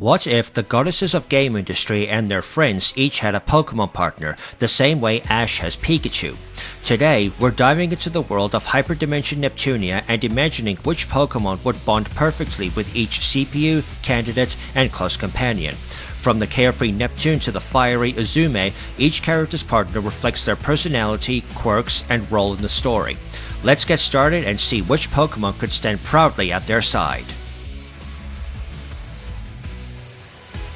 What if the goddesses of game industry and their friends each had a Pokémon partner, the same way Ash has Pikachu? Today, we're diving into the world of Hyperdimension Neptunia and imagining which Pokémon would bond perfectly with each CPU, candidate, and close companion. From the carefree Neptune to the fiery Uzume, each character's partner reflects their personality, quirks, and role in the story. Let's get started and see which Pokémon could stand proudly at their side.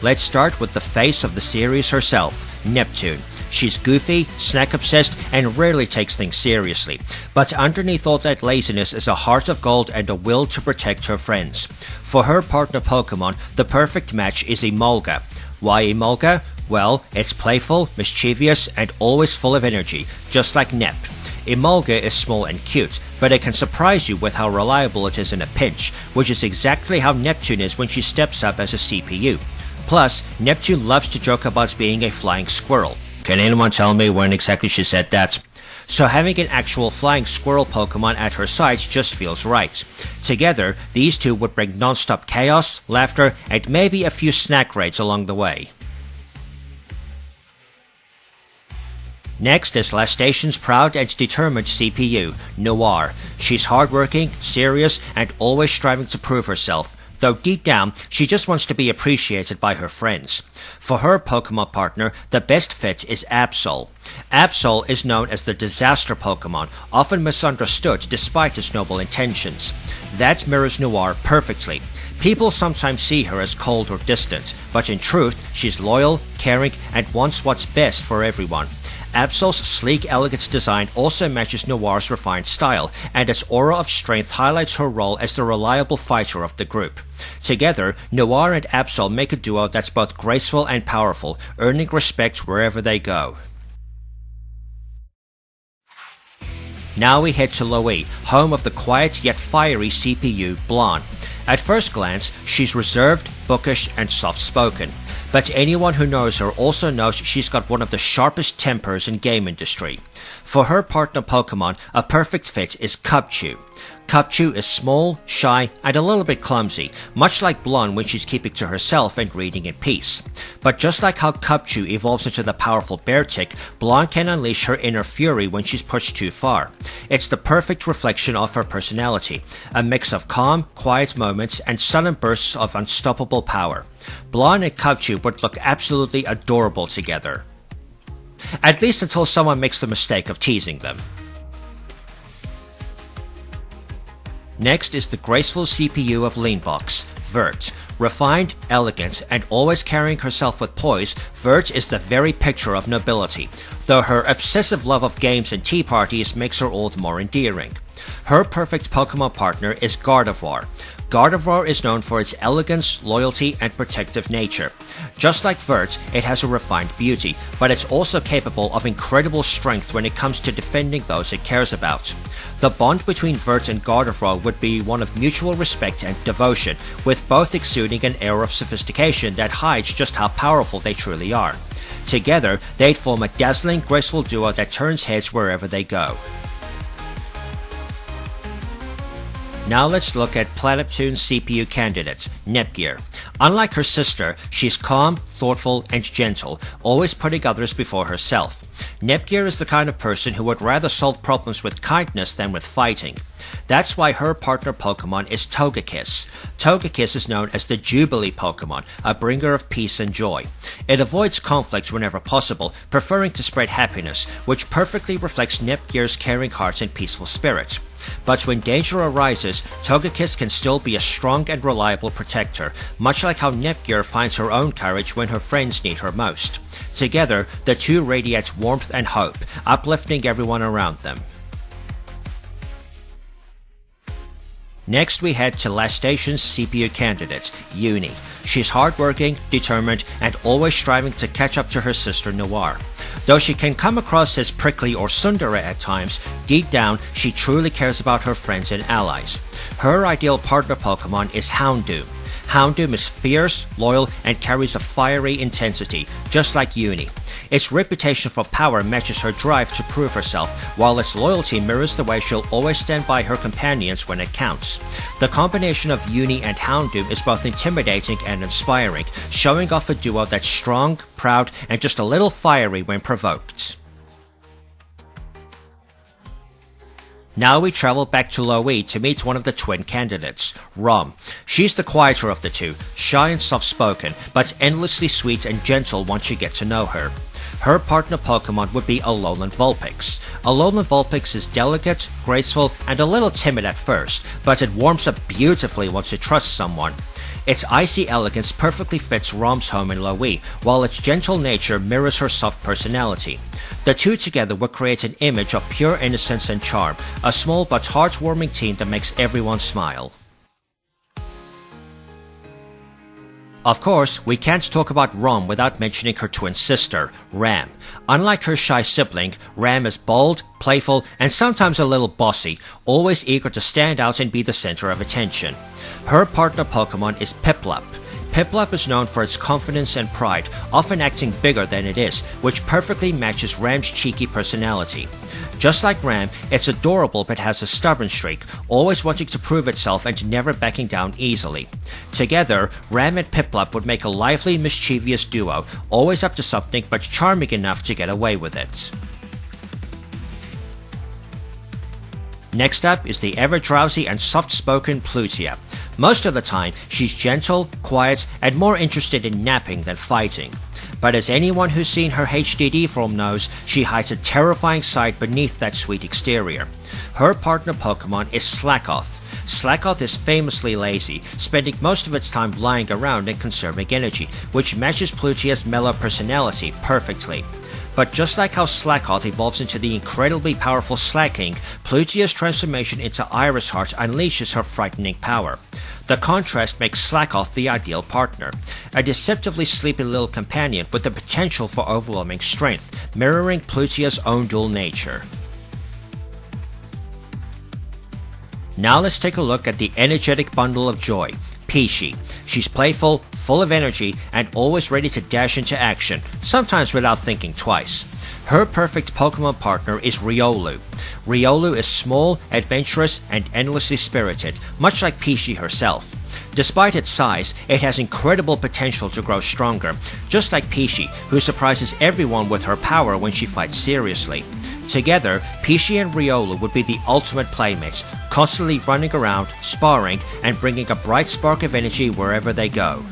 Let's start with the face of the series herself, Neptune. She's goofy, snack-obsessed, and rarely takes things seriously. But underneath all that laziness is a heart of gold and a will to protect her friends. For her partner Pokémon, the perfect match is Emolga. Why Emolga? Well, it's playful, mischievous, and always full of energy, just like Nep. Emolga is small and cute, but it can surprise you with how reliable it is in a pinch, which is exactly how Neptune is when she steps up as a CPU. Plus, Neptune loves to joke about being a flying squirrel. Can anyone tell me when exactly she said that? So having an actual flying squirrel Pokémon at her side just feels right. Together, these two would bring non-stop chaos, laughter, and maybe a few snack raids along the way. Next is Lastation's proud and determined CPU, Noir. She's hardworking, serious, and always striving to prove herself. Though deep down, she just wants to be appreciated by her friends. For her Pokémon partner, the best fit is Absol. Absol is known as the disaster Pokémon, often misunderstood despite its noble intentions. That mirrors Noir perfectly. People sometimes see her as cold or distant, but in truth, she's loyal, caring, and wants what's best for everyone. Absol's sleek, elegant design also matches Noir's refined style, and its aura of strength highlights her role as the reliable fighter of the group. Together, Noir and Absol make a duo that's both graceful and powerful, earning respect wherever they go. Now we head to Loe, home of the quiet yet fiery CPU, Blanc. At first glance, she's reserved, bookish, and soft-spoken. But anyone who knows her also knows she's got one of the sharpest tempers in game industry. For her partner Pokémon, a perfect fit is Cubchoo. Cubchoo is small, shy, and a little bit clumsy, much like Blanc when she's keeping to herself and reading in peace. But just like how Cubchoo evolves into the powerful Beartic, Blanc can unleash her inner fury when she's pushed too far. It's the perfect reflection of her personality, a mix of calm, quiet moments and sudden bursts of unstoppable power. Blanc and Cubchoo would look absolutely adorable together. At least until someone makes the mistake of teasing them. Next is the graceful CPU of Leanbox, Vert. Refined, elegant, and always carrying herself with poise, Vert is the very picture of nobility, though her obsessive love of games and tea parties makes her all the more endearing. Her perfect Pokémon partner is Gardevoir. Gardevoir is known for its elegance, loyalty, and protective nature. Just like Vert, it has a refined beauty, but it's also capable of incredible strength when it comes to defending those it cares about. The bond between Vert and Gardevoir would be one of mutual respect and devotion, with both exuding an air of sophistication that hides just how powerful they truly are. Together, they'd form a dazzling, graceful duo that turns heads wherever they go. Now let's look at Planeptune's CPU candidate, Nepgear. Unlike her sister, she's calm, thoughtful, and gentle, always putting others before herself. Nepgear is the kind of person who would rather solve problems with kindness than with fighting. That's why her partner Pokémon is Togekiss. Togekiss is known as the Jubilee Pokémon, a bringer of peace and joy. It avoids conflict whenever possible, preferring to spread happiness, which perfectly reflects Nepgear's caring heart and peaceful spirit. But when danger arises, Togekiss can still be a strong and reliable protector, much like how Nepgear finds her own courage when her friends need her most. Together, the two radiate warmth and hope, uplifting everyone around them. Next we head to Lastation's CPU candidate, Uni. She's hardworking, determined, and always striving to catch up to her sister Noir. Though she can come across as prickly or tsundere at times, deep down she truly cares about her friends and allies. Her ideal partner Pokémon is Houndoom. Houndoom is fierce, loyal, and carries a fiery intensity, just like Uni. Its reputation for power matches her drive to prove herself, while its loyalty mirrors the way she'll always stand by her companions when it counts. The combination of Uni and Houndoom is both intimidating and inspiring, showing off a duo that's strong, proud, and just a little fiery when provoked. Now we travel back to Loe to meet one of the twin candidates, Rom. She's the quieter of the two, shy and soft-spoken, but endlessly sweet and gentle once you get to know her. Her partner Pokemon would be Alolan Vulpix. Alolan Vulpix is delicate, graceful, and a little timid at first, but it warms up beautifully once it trusts someone. Its icy elegance perfectly fits Rom's home in Loe, while its gentle nature mirrors her soft personality. The two together would create an image of pure innocence and charm, a small but heartwarming team that makes everyone smile. Of course, we can't talk about Rom without mentioning her twin sister, Ram. Unlike her shy sibling, Ram is bold, playful, and sometimes a little bossy, always eager to stand out and be the center of attention. Her partner Pokemon is Piplup. Piplup is known for its confidence and pride, often acting bigger than it is, which perfectly matches Ram's cheeky personality. Just like Ram, it's adorable but has a stubborn streak, always wanting to prove itself and never backing down easily. Together, Ram and Piplup would make a lively, mischievous duo, always up to something but charming enough to get away with it. Next up is the ever-drowsy and soft-spoken Plutia. Most of the time, she's gentle, quiet, and more interested in napping than fighting. But as anyone who's seen her HDD form knows, she hides a terrifying side beneath that sweet exterior. Her partner Pokemon is Slackoth. Slackoth is famously lazy, spending most of its time lying around and conserving energy, which matches Plutia's mellow personality perfectly. But just like how Slackoth evolves into the incredibly powerful Slacking, Plutia's transformation into Iris Heart unleashes her frightening power. The contrast makes Slackoth the ideal partner, a deceptively sleepy little companion with the potential for overwhelming strength, mirroring Plutia's own dual nature. Now let's take a look at the energetic bundle of joy, Peachy. She's playful, full of energy, and always ready to dash into action, sometimes without thinking twice. Her perfect Pokemon partner is Riolu. Riolu is small, adventurous, and endlessly spirited, much like Peachy herself. Despite its size, it has incredible potential to grow stronger, just like Peachy, who surprises everyone with her power when she fights seriously. Together, Peachy and Riolu would be the ultimate playmates, constantly running around, sparring, and bringing a bright spark of energy wherever they go.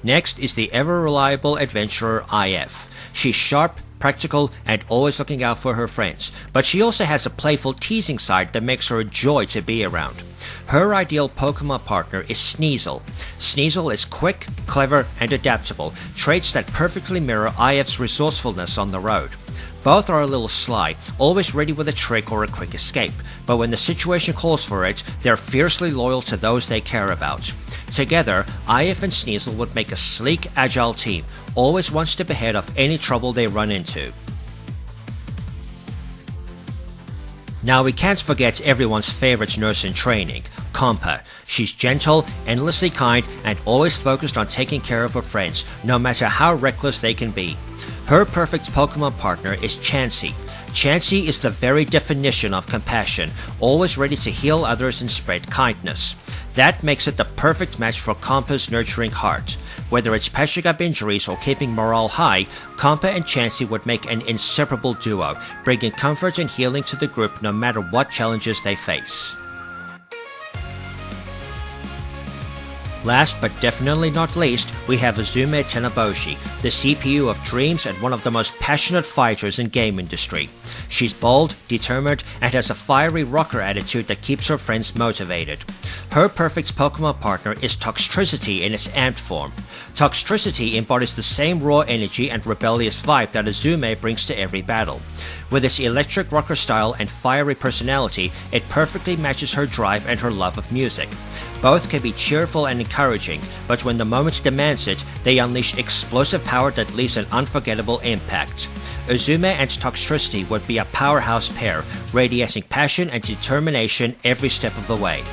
Next is the ever-reliable adventurer IF. She's sharp, practical, and always looking out for her friends, but she also has a playful, teasing side that makes her a joy to be around. Her ideal Pokemon partner is Sneasel. Sneasel is quick, clever, and adaptable, traits that perfectly mirror IF's resourcefulness on the road. Both are a little sly, always ready with a trick or a quick escape, but when the situation calls for it, they're fiercely loyal to those they care about. Together, IF and Sneasel would make a sleek, agile team, always one step ahead of any trouble they run into. Now we can't forget everyone's favorite nurse in training, Compa. She's gentle, endlessly kind, and always focused on taking care of her friends, no matter how reckless they can be. Her perfect Pokemon partner is Chansey. Chansey is the very definition of compassion, always ready to heal others and spread kindness. That makes it the perfect match for Compa's nurturing heart. Whether it's patching up injuries or keeping morale high, Compa and Chansey would make an inseparable duo, bringing comfort and healing to the group no matter what challenges they face. Last but definitely not least, we have Uzume Tennoboshi, the CPU of dreams and one of the most passionate fighters in game industry. She's bold, determined, and has a fiery rocker attitude that keeps her friends motivated. Her perfect Pokemon partner is Toxtricity in its amped form. Toxtricity embodies the same raw energy and rebellious vibe that Uzume brings to every battle. With its electric rocker style and fiery personality, it perfectly matches her drive and her love of music. Both can be cheerful and encouraging, but when the moment demands it, they unleash explosive power that leaves an unforgettable impact. Uzume and Toxtricity would be a powerhouse pair, radiating passion and determination every step of the way.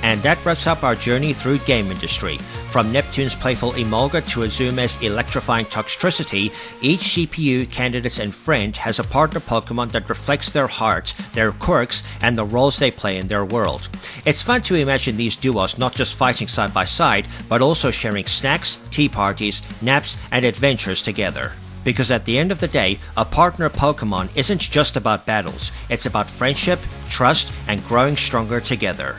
And that wraps up our journey through game industry. From Neptune's playful Emolga to Azuma's electrifying Toxtricity, each CPU, candidate and friend has a partner Pokemon that reflects their hearts, their quirks, and the roles they play in their world. It's fun to imagine these duos not just fighting side by side, but also sharing snacks, tea parties, naps, and adventures together. Because at the end of the day, a partner Pokemon isn't just about battles, it's about friendship, trust, and growing stronger together.